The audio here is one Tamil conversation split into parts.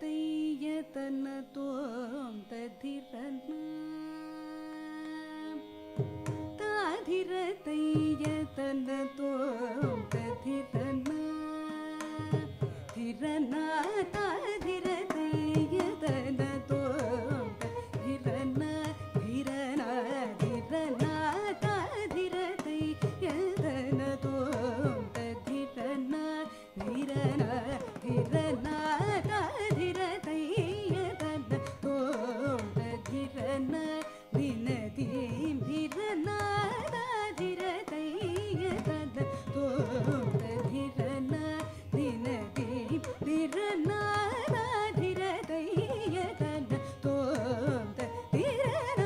ததிரதையதன தோம் ததிரன ததிரதையதன தோம் ததிரன திரன ததிரதையதன தோம் ததிரன திரன திரன ததிரதையதன தோம் ததிரன திரன திரன ததிரதையதன தோம் ததிரன தினதீம் திரன ததிரதையதன தோம் ததிரன தினதீம் திரன ததிரதையதன தோம் ததிரன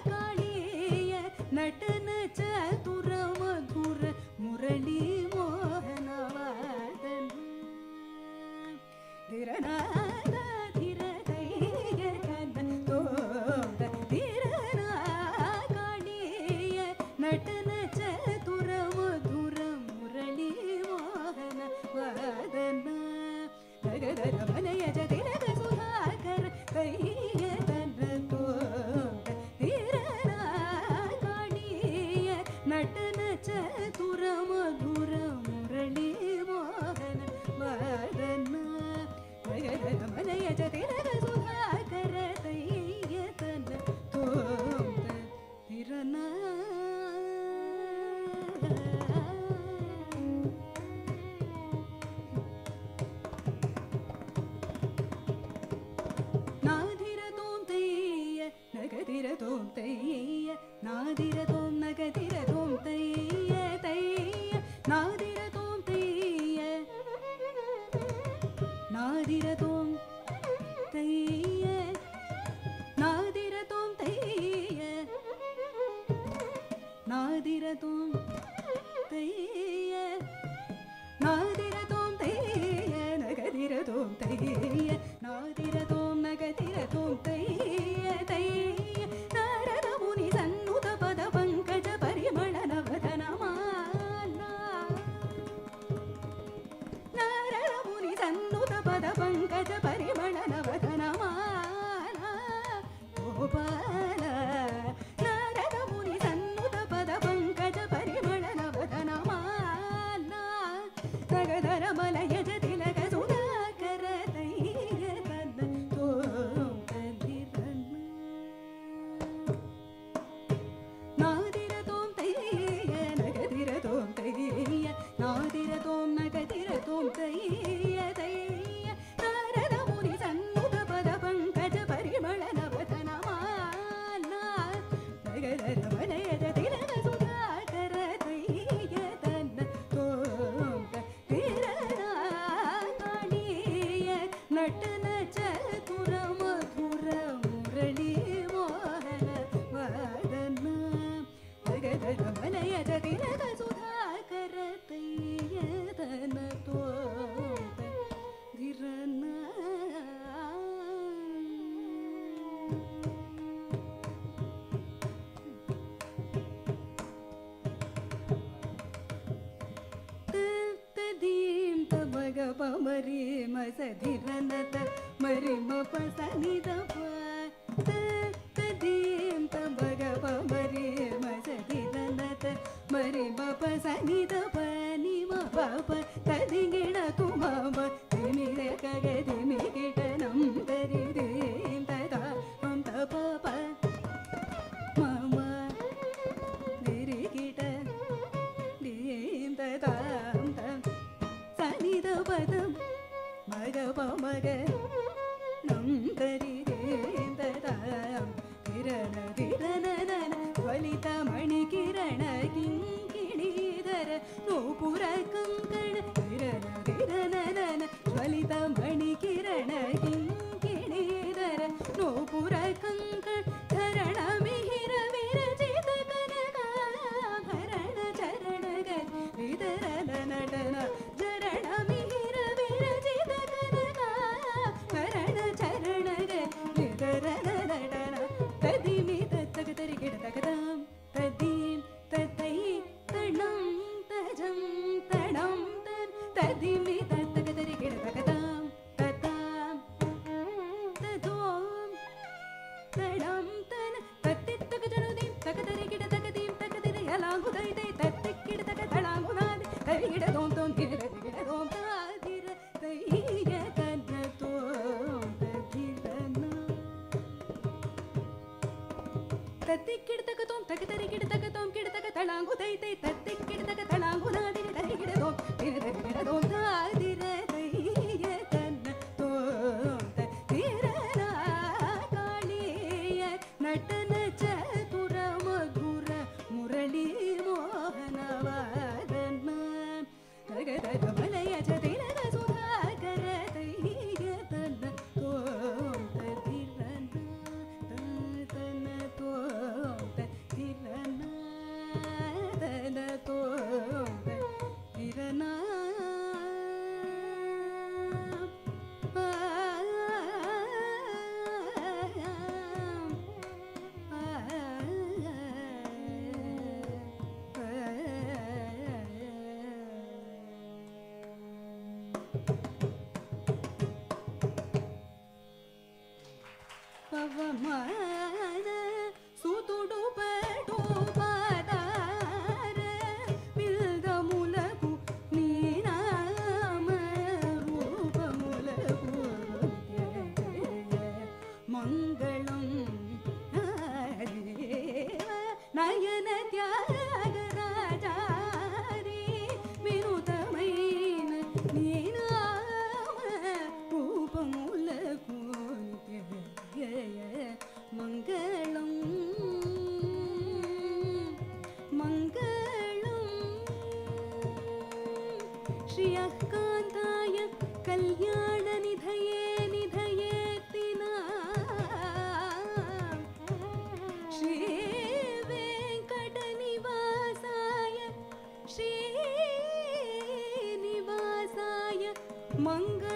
காளிய நடன சதுர மதுர முரளி மோகனவாதன திரன ததிரதையதன தோம் ததிரன காளிய நடன சதுர மதுர முரளி மோகனவாதன நகர மலய ஜதிரக சுதாகர தையதன தோம் ததிரன காளிய நடன சதுர மதுர முரளி மோகனவாதன நகர மலய ஜதிரக சுதாகர தையதன தோம் ததிரன நாதிரதோம் தைய நகதிரதோம் தைய நாதிரதோம் நகதிரதோம் தைய தைய நாதிரதோம் தைய நாதிரதோம் தைய நாதிரதோம் தைய நாதிரதோம் தைய நாதிரதோம் தைய நகதிரதோம் தைய நாதிரதோம் நகதிரதோம் தைய தைய நாரத முனி சன்னுத பத பங்கஜ பரிமள நவதனமாலா நாரத முனி சன்னுத பத பங்கஜ பரிமள நவதனமாலா கோபால நாரத முனி சன்னுத பத பங்கஜ பரிமள நவதனமாலா நகதர மலய ஜதிலக சுதாகர தையதன தோம் ததிரன நாதிரதோம் தைய நகதிரதோம் தைய நாதிரதோம் நகதிரதோம் தைய தைய நாரத முனி சன்னுத பத பங்கஜ பரிமள நவதனமாலா நகதர மலய ஜதிலக சுதாகர தையதன தோம் ததிரன காளிய நடன சதுர மதுர முரளி மோகனவாதன நகதர மலய ஜதிலக சுதாகர தையதன தோம் ததிரன ததீம் தமக பமரி மசதிரனத மரிம பசனிதப ததீம் தமக பமரி மசதிரனத மரிம பசனிதப நிம பப ததிங்கிட துமம திமிர ககதிமி கிடனம் தரிதீம் ததா தபப மம திரிகிட தீம் ததாம் தம் சனித பதம் மக பமக நம் தரிதீம் ததாம் கிரண கிரணன வலித மணி கிரண கிங்கிணீதர நூபுர கங்கண கிரண கிரணன வலித மணி கிரண கிங்கிணீதர நூபுர கங்கண கரண மிಹಿರ ವಿರಚಿತ ಕನಕಾಭರಣ ಚರಣಗ ವಿದರನ ನಟನ ಜರಣ ಮಿಹಿರ ವಿರಚಿತ ಕನಕಾಭರಣ ಚರಣಗ ವಿದರನ ನಟನ ತದಿಮಿ ತತ್ತಗತರಿ ಗಿಡತಗದಾಂ ತದೀಂ ತತೈ ತಣಂ ತಜಂ ತಣಂ தை தத்தை கிடதக தளாங்குனாதி தரிகிடதோ திரதோ தாதிர தைய தன்ன தோந்த திரனா காளிய நடன சதுர மதுர முரளி மோகனவாதன தகதக மலய ஜதிரக சுதாகர தைய தன்ன தோந்த திரனா தன தோந்த திரனா தன தோந்த திரனா ಪವಮಾನ ಸುತುಡು ಪಡು ಪಾದಾರ ಮಿಲ್ದ ಮುಲಗು ನೀನಾಮ ರೂಪ ಮುಲಗು ಮಂಗಳಂ ನಯನ ತ್ಯಾಗರಾಜಾರಿ ವಿನುತಮೈನ ನೀನಾಮ ರೂಪ ಮುಲಗು மங்களம் மங்களம் ஸ்ரீயகாந்தாய கல்யாண நிதயே நிதயேத்தினா ஸ்ரீ வெங்கட நிவாசாய ஸ்ரீ நிவாசாய மங்களம்